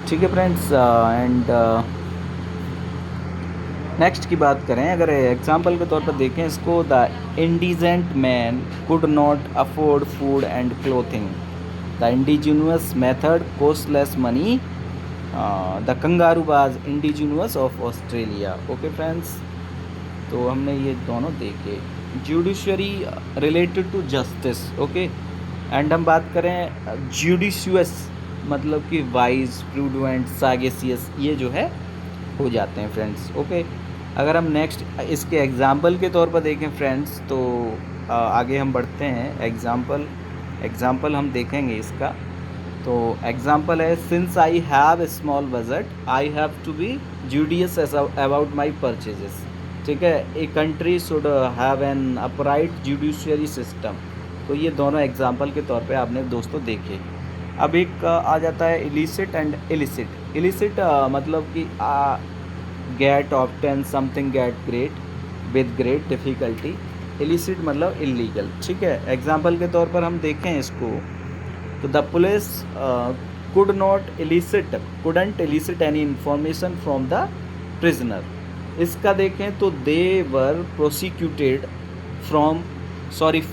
ठीक है friends. And next की बात करें, अगर एग्जांपल के तौर पर देखें इसको, the indigent man could not afford food and clothing, the indigenous method costless money, the kangaroo बाज indigenous of Australia. Okay friends, तो हमने ये दोनों देखे। Judiciary related to justice. Okay, and हम बात करें जुडिशियस मतलब कि वाइज, प्रूडेंट, सागेसियस, ये जो है हो जाते हैं फ्रेंड्स। ओके, अगर हम नेक्स्ट इसके एग्जाम्पल के तौर पर देखें फ्रेंड्स, तो आगे हम बढ़ते हैं। एग्जाम्पल हम देखेंगे इसका। तो एग्जाम्पल है, since I have small budget I have to be judicious about my purchases. ठीक है, a country should have an upright judiciary system. तो ये दोनों एग्जाम्पल के तौर पे आपने दोस्तों देखे। अब एक आ जाता है इलिसिट एंड इलिसिट। इलिसिट मतलब कि get obtain something get great with great difficulty. Illicit मतलब इलीगल। ठीक है, एग्जाम्पल के तौर पर हम देखें इसको, तो the police couldn't elicit any information from the prisoner। इसका देखें तो they were prosecuted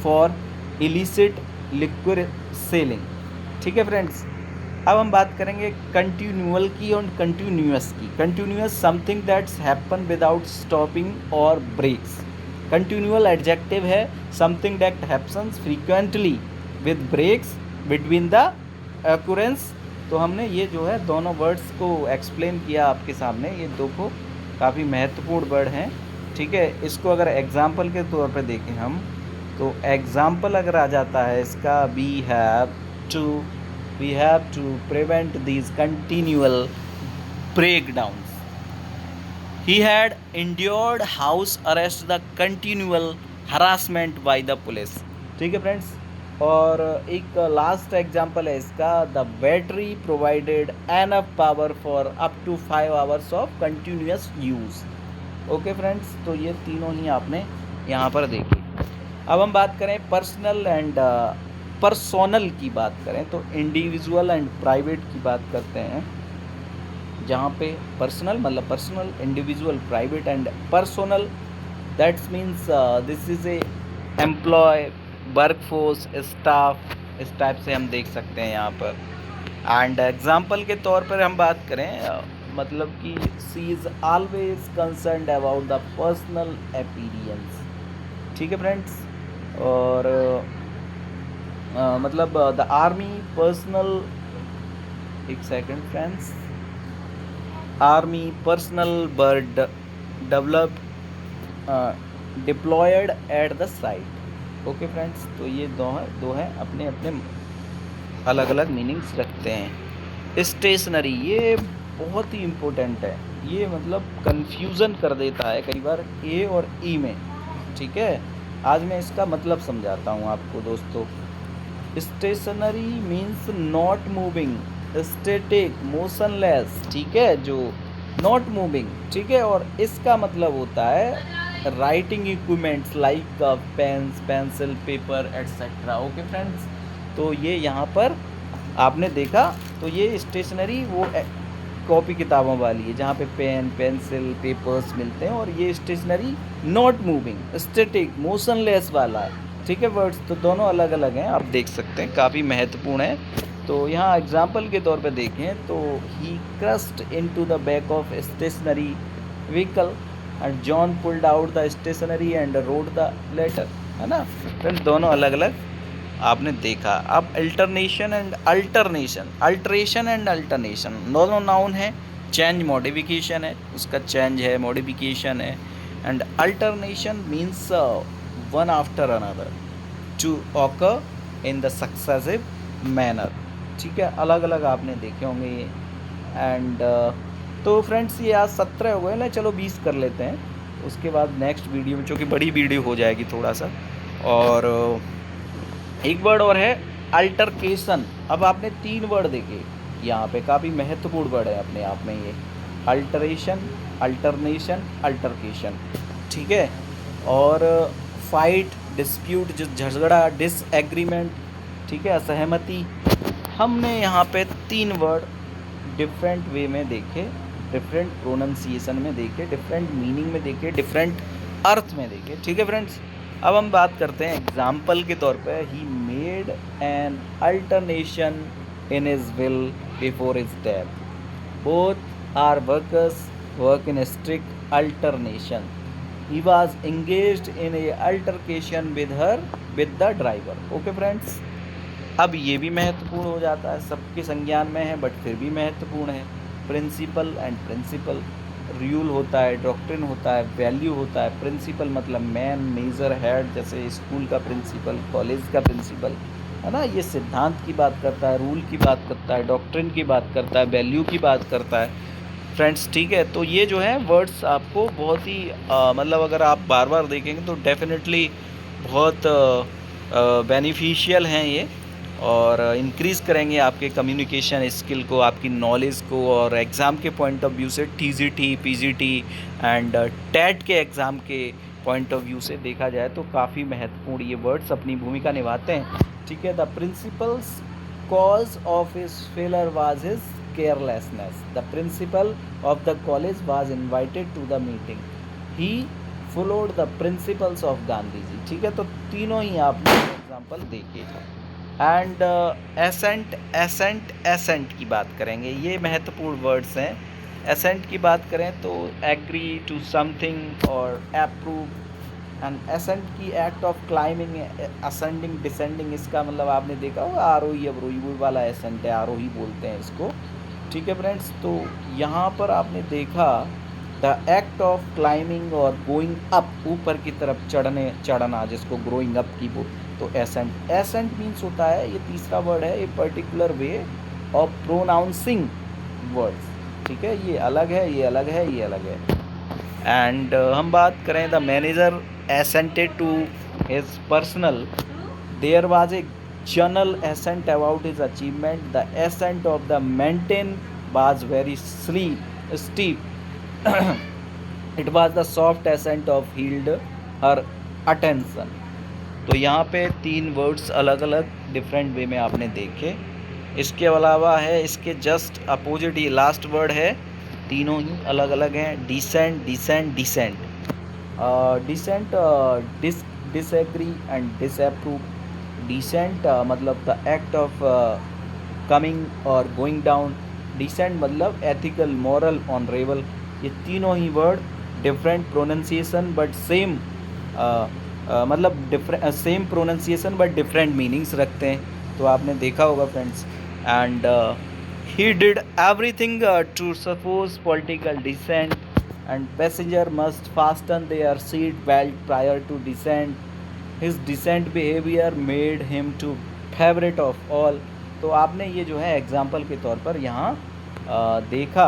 for illicit liquid selling. ठीक है फ्रेंड्स, अब हम बात करेंगे कंटिन्यूअल की और कंटिन्यूअस की। Continuous something that's happen without stopping और ब्रेक्स। कंटिन्यूअल एडजेक्टिव है something that happens frequently with breaks between the occurrence. तो हमने ये जो है दोनों वर्ड्स को एक्सप्लेन किया आपके सामने। ये दो को काफ़ी महत्वपूर्ण वर्ड हैं। ठीक है, इसको अगर एग्जाम्पल के तौर पे देखें हम, तो एग्जाम्पल अगर आ जाता है इसका, we have to prevent these continual breakdowns। He had endured house arrest the continual harassment by the police। ठीक है फ्रेंड्स, और एक लास्ट एग्जांपल है इसका, the battery provided enough power for up to 5 hours of continuous use. Okay friends, तो ये तीनों ही आपने यहाँ पर देखे। अब हम बात करें पर्सनल एंड पर्सोनल की बात करें, तो इंडिविजुअल एंड प्राइवेट की बात करते हैं। जहाँ पे पर्सनल मतलब personal, individual, private and personnel, that's means this is a employ, workforce, staff, इस टाइप से हम देख सकते हैं यहाँ पर। एंड एग्जाम्पल के तौर पर हम बात करें, मतलब कि she is always concerned about the personal appearance. ठीक है फ्रेंड्स, और मतलब द आर्मी पर्सनल, एक सेकंड फ्रेंड्स, आर्मी पर्सनल बर्ड developed deployed at the site. Okay friends, तो ये दो हैं अपने अपने अलग अलग मीनिंग्स रखते हैं। स्टेशनरी, ये बहुत ही इम्पोर्टेंट है। ये मतलब कंफ्यूजन कर देता है कई बार ए और ई में। ठीक है, आज मैं इसका मतलब समझाता हूँ आपको दोस्तों। Stationary means not moving, static, motionless. ठीक है, जो नॉट मूविंग। ठीक है, और इसका मतलब होता है writing equipments like pens, pencil, paper etcetera. Okay friends, तो ये यहाँ पर आपने देखा, तो ये स्टेशनरी वो कॉपी किताबों वाली है जहाँ पे पेन, पेंसिल, पेपर्स मिलते हैं, और ये stationary not moving, static, motionless वाला है। ठीक है वर्ड्स, तो दोनों अलग अलग हैं, आप देख सकते हैं, काफ़ी महत्वपूर्ण है। तो यहाँ एग्जाम्पल के तौर पे देखें तो he crashed into the back of stationary vehicle and John pulled out the stationery and rode the latter. है ना फ्रेंड्स, दोनों अलग अलग आपने देखा। अब alternation and alternation, alteration and alternation दोनों नाउन है। चेंज मॉडिफिकेशन है, उसका चेंज है, मॉडिफिकेशन है। And alternation means one after another to occur in the successive manner. ठीक है, अलग अलग आपने देखे होंगे ये। एंड तो फ्रेंड्स, ये आज 17 हो गए ना, चलो 20 कर लेते हैं। उसके बाद नेक्स्ट वीडियो में, चूँकि बड़ी वीडियो हो जाएगी थोड़ा सा। और एक वर्ड और है अल्टरकेशन। अब आपने 3 वर्ड देखे यहाँ पे, काफ़ी महत्वपूर्ण वर्ड है अपने आप में ये, अल्टरेशन, अल्टरनेशन, अल्टरकेशन। ठीक है, और फाइट, डिस्प्यूट, जो झगड़ा, डिसएग्रीमेंट। ठीक है, असहमति। हमने यहाँ पे 3 वर्ड डिफरेंट वे में देखे, डिफरेंट प्रोनंसिएशन में देखे, डिफरेंट मीनिंग में देखे, डिफरेंट अर्थ में देखे। ठीक है फ्रेंड्स, अब हम बात करते हैं एग्जाम्पल के तौर पे। He made an alternation in his will before his death. Both are workers work in strict alternation. He was engaged in a altercation with the driver। Okay friends, अब ये भी महत्वपूर्ण हो जाता है, सबके संज्ञान में है बट फिर भी महत्वपूर्ण है। प्रिंसिपल एंड प्रिंसिपल, रूल होता है, डॉक्ट्रिन होता है, वैल्यू होता है। प्रिंसिपल मतलब मैन, मेजर, हेड, जैसे स्कूल का प्रिंसिपल, कॉलेज का प्रिंसिपल, है ना, ये सिद्धांत की बात करता है, रूल की बात करता है, डॉक्ट्रिन की बात करता है, वैल्यू की बात करता है फ्रेंड्स। ठीक है, तो ये जो है वर्ड्स आपको बहुत ही मतलब अगर आप बार बार देखेंगे तो डेफिनेटली बहुत बेनिफिशियल हैं ये, और इंक्रीज़ करेंगे आपके कम्युनिकेशन स्किल को, आपकी नॉलेज को। और एग्ज़ाम के पॉइंट ऑफ व्यू से टीजीटी, पीजीटी एंड टेट के एग्ज़ाम के पॉइंट ऑफ व्यू से देखा जाए तो काफ़ी महत्वपूर्ण ये वर्ड्स अपनी भूमिका निभाते हैं। ठीक है, the principles cause of his failure was his carelessness। The principal of the college was invited to the meeting। He followed the principles of Gandhi जी। ठीक है, तो तीनों ही आपने एग्जाम्पल देखे। एंड एसेंट, एसेंट, एसेंट की बात करेंगे, ये महत्वपूर्ण वर्ड्स हैं। एसेंट की बात करें तो एग्री टू समथिंग और अप्रूव। एंड एसेंट की act of climbing, ascending, descending, इसका मतलब आपने देखा होगा आरोही अवरोही, वो वाला एसेंट है, आरोही बोलते हैं इसको। ठीक है फ्रेंड्स, तो यहाँ पर आपने देखा द एक्ट ऑफ क्लाइंबिंग और गोइंग अप, ऊपर की तरफ चढ़ना, जिसको ग्रोइंग अप की वो, तो एसेंट। एसेंट मीन्स होता है, ये तीसरा वर्ड है, a particular way of pronouncing words. ठीक है, ये अलग है, ये अलग है, ये अलग है। एंड हम बात करें the manager assented to his personal, there was a general assent about his achievement। The ascent of the mountain was very steep it was the soft ascent of healed her attention। तो यहाँ पे तीन words अलग अलग different way में आपने देखे। इसके अलावा है, इसके जस्ट अपोजिट ये लास्ट वर्ड है, तीनों ही अलग अलग हैं। Descent, decent, decent. Dissent, disagree and disapprove. Descent मतलब द एक्ट ऑफ कमिंग और गोइंग डाउन। डिसेंट मतलब एथिकल, मॉरल, ऑनरेबल। ये तीनों ही word different pronunciation but same, मतलब different same pronunciation but different meanings रखते हैं। तो आपने देखा होगा friends. And he did everything to suppose political dissent and passenger must fasten their seat belt prior to descent। His descent behavior made him to favorite of all। तो आपने ये जो है एग्जाम्पल के तौर पर यहाँ देखा,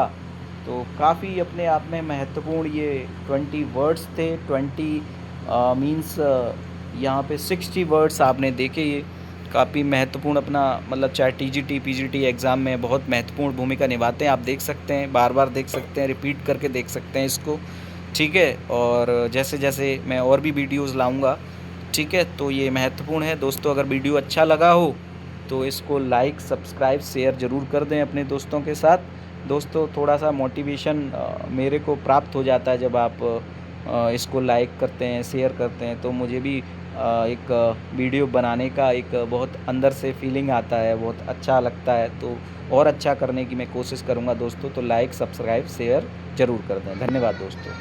तो काफ़ी अपने आप में महत्वपूर्ण ये 20 वर्ड्स थे। 20 मीन्स यहाँ पे 60 वर्ड्स आपने देखे, ये काफ़ी महत्वपूर्ण अपना मतलब चाहे टीजीटी, पीजीटी एग्ज़ाम में बहुत महत्वपूर्ण भूमिका निभाते हैं। आप देख सकते हैं, बार बार देख सकते हैं, रिपीट करके देख सकते हैं इसको। ठीक है, और जैसे जैसे मैं और भी वीडियोज़ लाऊंगा, ठीक है, तो ये महत्वपूर्ण है दोस्तों। अगर वीडियो अच्छा लगा हो तो इसको लाइक, सब्सक्राइब, शेयर ज़रूर कर दें अपने दोस्तों के साथ। दोस्तों थोड़ा सा मोटिवेशन मेरे को प्राप्त हो जाता है जब आप इसको लाइक करते हैं, शेयर करते हैं, तो मुझे भी एक वीडियो बनाने का एक बहुत अंदर से फीलिंग आता है, बहुत अच्छा लगता है। तो और अच्छा करने की मैं कोशिश करूँगा दोस्तों। तो लाइक, सब्सक्राइब, शेयर ज़रूर कर दें। धन्यवाद दोस्तों।